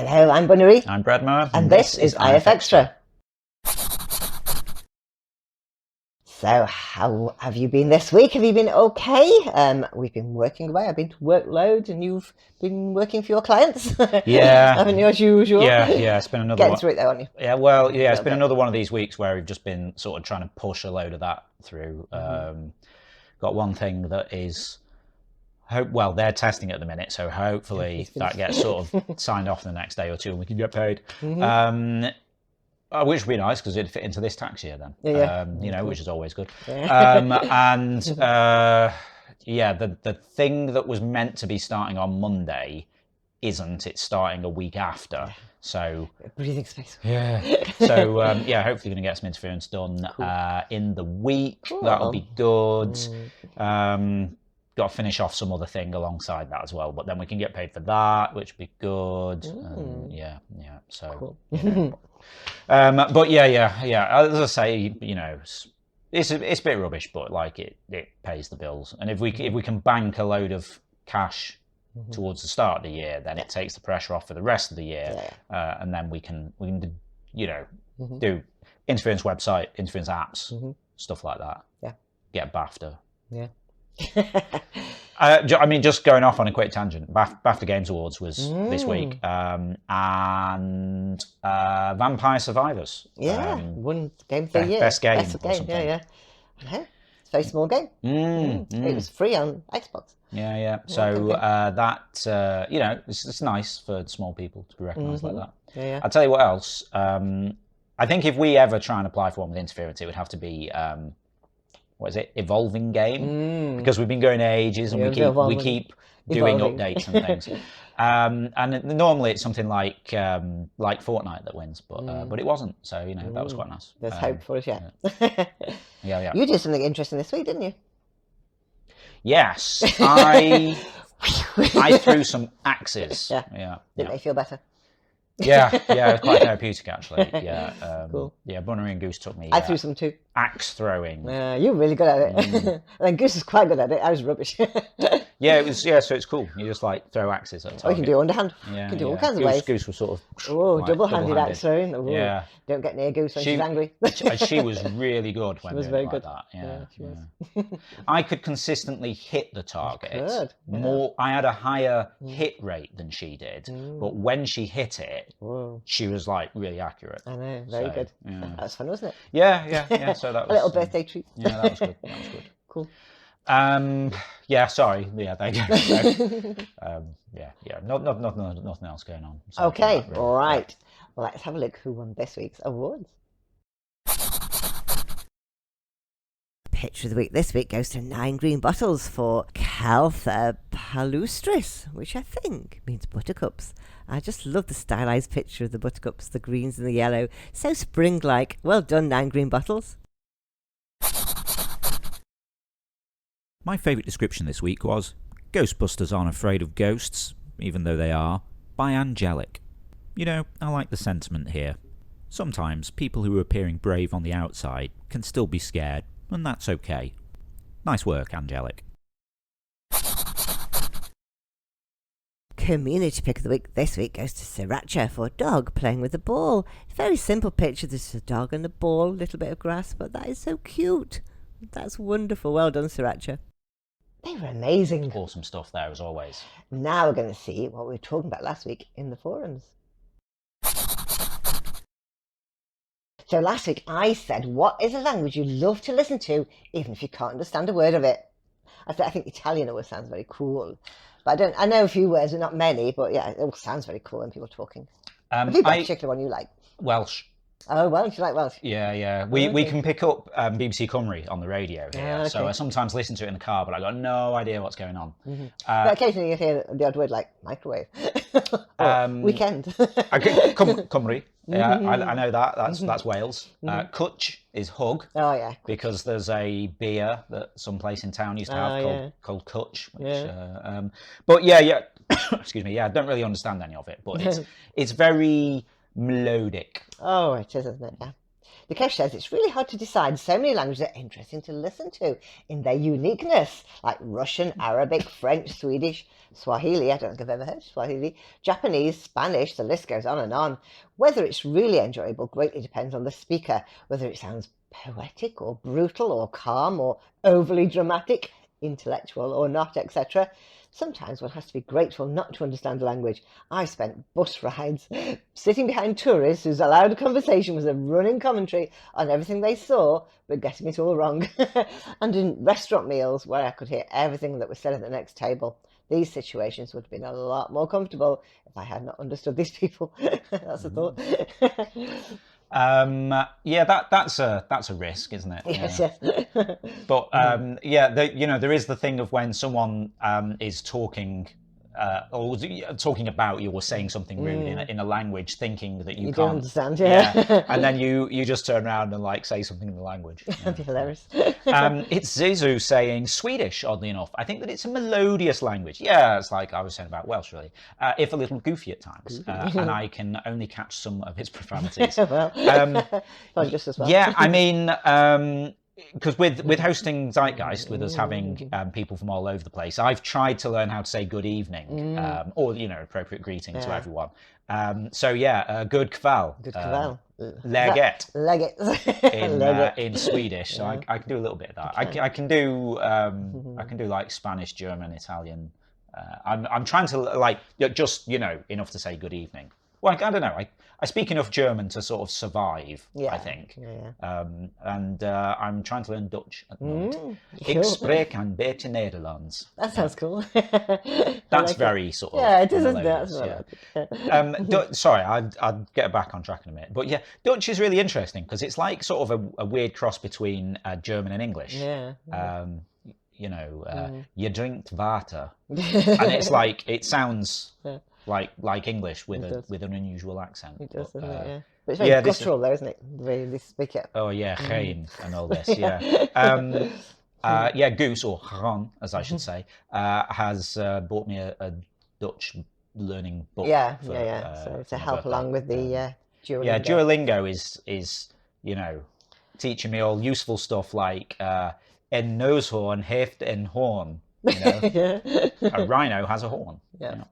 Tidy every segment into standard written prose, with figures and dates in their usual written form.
Hello, I'm Bunnery. I'm Brad Moore. And this is IFXtra. So, how have you been this week? Have you been okay? We've been working away. I've been to work loads, and you've been working for your clients. Yeah. Haven't you, as usual? Yeah. It's been another Getting one. through it, though, aren't you? Yeah, well, yeah, it's been another one of these weeks where we've just been sort of trying to push a load of that through. Got one thing that is, well, they're testing at the minute, so hopefully that gets sort of signed off in the next day or two and we can get paid. Which would be nice because it'd fit into this tax year then, cool. Which is always good. Yeah. The thing that was meant to be starting on Monday isn't. It's starting a week after. So breathing space. Yeah. So hopefully going to get some interference done in the week. Cool. That'll be good. Got to finish off some other thing alongside that as well, but then we can get paid for that, which would be good. So. Cool. But as I say, it's a bit rubbish, but like it pays the bills. And if we can bank a load of cash towards the start of the year, then it takes the pressure off for the rest of the year, and then we can do interference website, interference apps, stuff like that. Yeah, get BAFTA. Yeah. I mean, just going off on a quick tangent, BAFTA Games Awards was this week, and Vampire Survivors. Won game of the year. Best game. Best game. Yeah. It's a very small game. It was free on Xbox. Yeah. So it's nice for small people to be recognised like that. Yeah. I'll tell you what else. I think if we ever try and apply for one with interference, it would have to be evolving game, because we've been going ages and we keep doing updates and things. And normally it's something like Fortnite that wins, but it wasn't. So that was quite nice. There's hope for us yet. Yeah. You did something interesting this week, didn't you? Yes, I threw some axes. Yeah. Did they feel better? Yeah, it was quite therapeutic actually. Yeah, cool. Yeah, Bunnery and Goose took me. I threw some too. Axe throwing. Yeah, you're really good at it. And Goose is quite good at it. I was rubbish. Yeah, it was. Yeah, so it's cool. You just like throw axes at a target. You can do underhand. Yeah, you can do all kinds of ways. Goose was sort of double-handed axe throwing. Yeah. Don't get near Goose when she's angry. She was really good when she was very good. That. Yeah, she was. I could consistently hit the target. More. I had a higher hit rate than she did, but when she hit it, she was like really accurate. I know, very good. Yeah. That was fun, wasn't it? Yeah. So that was a little birthday treat. Yeah, that was good. Cool. Sorry. Yeah, there you go. Nothing else going on. Okay, really. All right. Well, let's have a look who won this week's awards. Picture of the week this week goes to 9 green bottles for Caltha palustris, which I think means buttercups. I just love the stylized picture of the buttercups, the greens and the yellow. So spring-like. Well done, 9 green bottles. My favourite description this week was, "Ghostbusters aren't afraid of ghosts, even though they are," by Angelic. I like the sentiment here. Sometimes people who are appearing brave on the outside can still be scared, and that's okay. Nice work, Angelic. Community pick of the week this week goes to Sriracha for dog playing with the ball. Very simple picture. There's a dog and a ball, a little bit of grass, but that is so cute. That's wonderful. Well done, Sriracha. They were amazing. Awesome stuff there, as always. Now we're going to see what we were talking about last week in the forums. So last week I said, what is a language you love to listen to, even if you can't understand a word of it? I think Italian always sounds very cool. But I know a few words, but not many. But yeah, it all sounds very cool when people are talking. Have you got a particular one you like? Welsh. Oh, Welsh, you like Welsh? Yeah. We can pick up BBC Cymru on the radio here, so I sometimes listen to it in the car, but I got no idea what's going on. But occasionally you hear the odd word like microwave, weekend. Cymru, yeah, I know that. That's Wales. Cwtch is hug. Oh yeah. Because there's a beer that some place in town used to have called Cwtch. Which, but yeah. Excuse me. Yeah, I don't really understand any of it, but it's very melodic. Oh, it is, isn't it? Yeah. Dikesh says it's really hard to decide. So many languages are interesting to listen to in their uniqueness, like Russian, Arabic, French, Swedish, Swahili. I don't think I've ever heard Swahili. Japanese, Spanish, the list goes on and on. Whether it's really enjoyable greatly depends on the speaker, whether it sounds poetic or brutal or calm or overly dramatic, intellectual or not, etc. Sometimes one has to be grateful not to understand the language. I spent bus rides sitting behind tourists whose allowed conversation was a running commentary on everything they saw, but getting it all wrong. And in restaurant meals where I could hear everything that was said at the next table. These situations would have been a lot more comfortable if I had not understood these people. That's a thought. Yeah, that's a risk, isn't it? Yes, yeah. yes. But yeah, there is the thing of when someone is talking or talking about you or saying something rude in a language, thinking that you can't don't understand, yeah. and then you just turn around and like say something in the language. That'd be hilarious. It's Zizu saying Swedish, oddly enough. I think that it's a melodious language. Yeah, it's like I was saying about Welsh, really. If a little goofy at times, and I can only catch some of his profanities. Well, just as well. Yeah, I mean, because with hosting Zeitgeist, with us having people from all over the place, I've tried to learn how to say good evening, or appropriate greeting to everyone. So yeah, good kväll. Good kväll. Läget. Läget. In Swedish, so I can do a little bit of that. I can do like Spanish, German, Italian. I'm trying to like just enough to say good evening. Well, I don't know. I speak enough German to sort of survive, I think. Yeah. And I'm trying to learn Dutch at the moment. Cool. Ik spreek een beetje Nederlands. That sounds cool. That's very sort of... Yeah, it is, isn't it? Sorry, I'll get back on track in a minute. But yeah, Dutch is really interesting because it's like sort of a weird cross between German and English. Yeah. You drink water. And it's like, it sounds... like English with an unusual accent. It does, doesn't it? Yeah. But it's very guttural, though, isn't it? The way they speak it. Oh yeah, geen and all this. Yeah. Goose, or Ron, as I should say, has bought me a Dutch learning book. So to help along with the Duolingo. Yeah, Duolingo is teaching me all useful stuff like een neushoorn heeft een horn. A rhino has a horn. Yeah.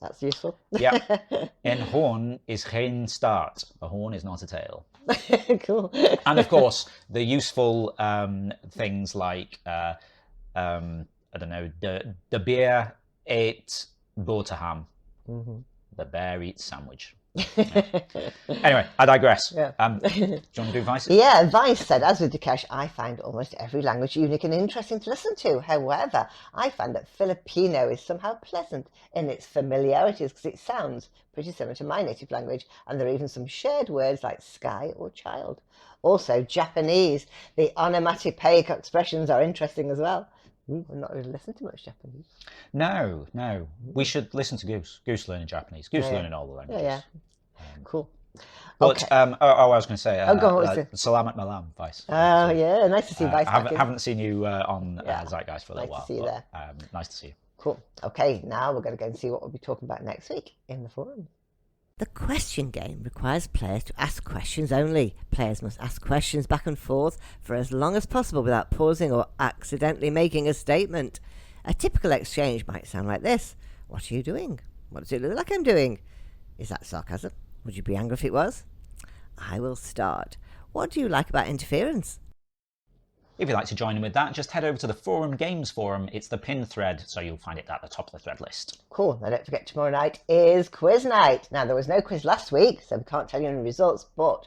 That's useful. Yeah. Een horn is geen staart. A horn is not a tail. Cool. And of course, the useful things like, I don't know, the bear ate boterham. The bear eats sandwich. Anyway, I digress. Yeah. Do you want to do Vices? Yeah, Vice said, as with Dikesh, I find almost every language unique and interesting to listen to. However, I find that Filipino is somehow pleasant in its familiarities because it sounds pretty similar to my native language, and there are even some shared words like sky or child. Also, Japanese, the onomatopoeic expressions are interesting as well. I've not really listened to much Japanese. No. We should listen to Goose. Goose learning Japanese. Goose learning all the languages. Yeah. Cool. But I was going to say, Salamat Malam, Vice. Oh, yeah, nice to see Vice. I haven't seen you on Zeitgeist for a little while. Nice to see you there. Nice to see you. Cool. Okay, now we're going to go and see what we'll be talking about next week in the forum. The question game requires players to ask questions only. Players must ask questions back and forth for as long as possible without pausing or accidentally making a statement. A typical exchange might sound like this. What are you doing? What does it look like I'm doing? Is that sarcasm? Would you be angry if it was? I will start. What do you like about interference? If you'd like to join in with that, just head over to the Forum Games Forum. It's the pinned thread, so you'll find it at the top of the thread list. Cool. Now don't forget, tomorrow night is quiz night. Now, there was no quiz last week, so we can't tell you any results, but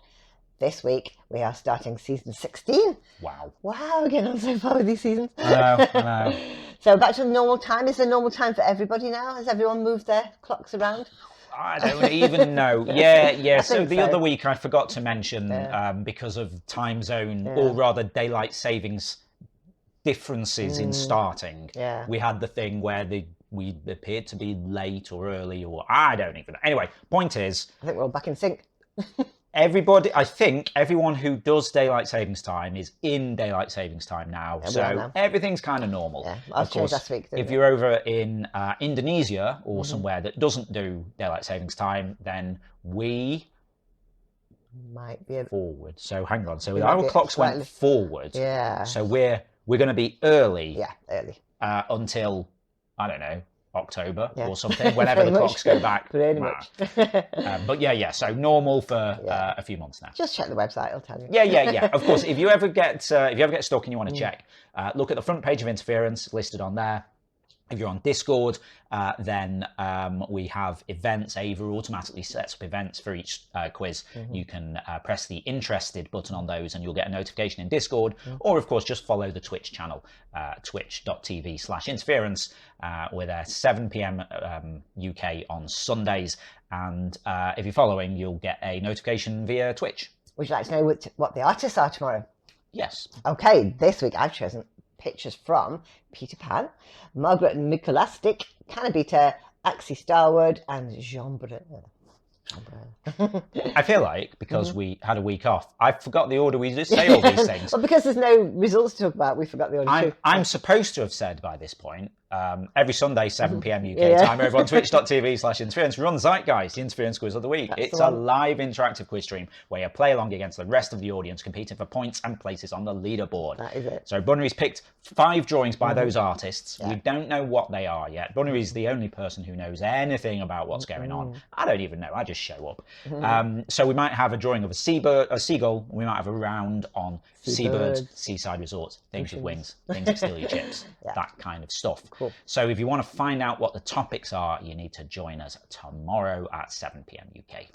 this week we are starting season 16. Wow. We're getting on so far with these seasons. I know. So back to the normal time. Is the normal time for everybody now? Has everyone moved their clocks around? I don't even know. Yeah. So the other week I forgot to mention, because of time zone, or rather daylight savings differences in starting, we had the thing where we appeared to be late or early, or I don't even know. Anyway, point is, I think we're all back in sync. I think everyone who does daylight savings time is in daylight savings time now, so everything's kind of normal. Yeah, I've changed last week. If you're over in Indonesia or somewhere that doesn't do daylight savings time, then we Might be a forward. So hang on. So We might our be clocks slightly- went forward. Yeah. So we're going to be early. Yeah, early. Until, I don't know, October Yeah. or something. Whenever the Pretty clocks much. go back. Pretty Nah. much. But yeah. So normal for Yeah. a few months now. Just check the website; it'll tell you. Yeah. Of course, if you ever get stuck and you want to check, look at the front page of Interference listed on there. If you're on Discord, then we have events. Ava automatically sets up events for each quiz. You can press the interested button on those and you'll get a notification in Discord. Or, of course, just follow the Twitch channel, twitch.tv/interference. We're there 7 p.m. UK on Sundays. And if you're following, you'll get a notification via Twitch. Would you like to know what the artists are tomorrow? Yes. Okay, this week I've chosen pictures from Peter Pan, Margaret Mikolastic, Cannabita, Axie Starwood, and Jean Breur. I feel like because we had a week off, I forgot the order we just say all these things. Well, because there's no results to talk about, we forgot the order too. I'm supposed to have said by this point, every Sunday, 7 p.m. UK time, over on twitch.tv/interference, we run Zeitgeist, the Interference Quiz of the Week. It's a live interactive quiz stream where you play along against the rest of the audience, competing for points and places on the leaderboard. That is it. So Bunnery's picked 5 drawings by those artists. We don't know what they are yet. Bunnery's the only person who knows anything about what's going on. I don't even know. I just show up. So we might have a drawing of a seagull. We might have a round on seabirds, seaside resorts, things with wings, things that steal your chips, that kind of stuff. Cool. So if you want to find out what the topics are, you need to join us tomorrow at 7 p.m. UK.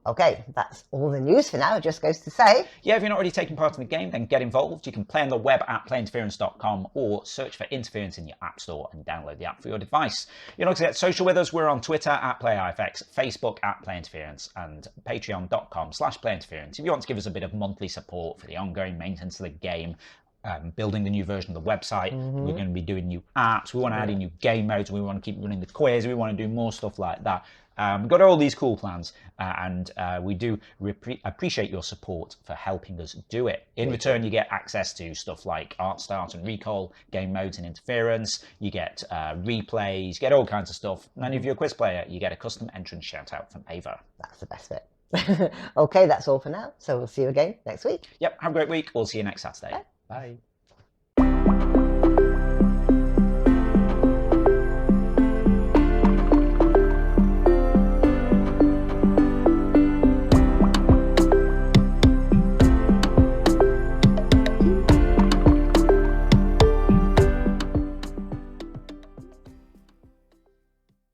Okay, that's all the news for now. It just goes to say, yeah, if you're not already taking part in the game, then get involved. You can play on the web at playinterference.com or search for Interference in your app store and download the app for your device. You're not going to get social with us. We're on Twitter at PlayIFX, Facebook at PlayInterference, and patreon.com/PlayInterference. If you want to give us a bit of monthly support for the ongoing maintenance of the game, building the new version of the website, we're going to be doing new apps, we want to add in new game modes, we want to keep running the quiz, we want to do more stuff like that. We've got all these cool plans, and we do appreciate your support for helping us do it. In return, you get access to stuff like Art Start and Recall, game modes and Interference, you get replays, you get all kinds of stuff, and if you're a quiz player, you get a custom entrance shout out from Ava. that's the best bit. Okay, that's all for now. So we'll see you again next week. Yep, have a great week. We'll see you next Saturday. Bye. Bye.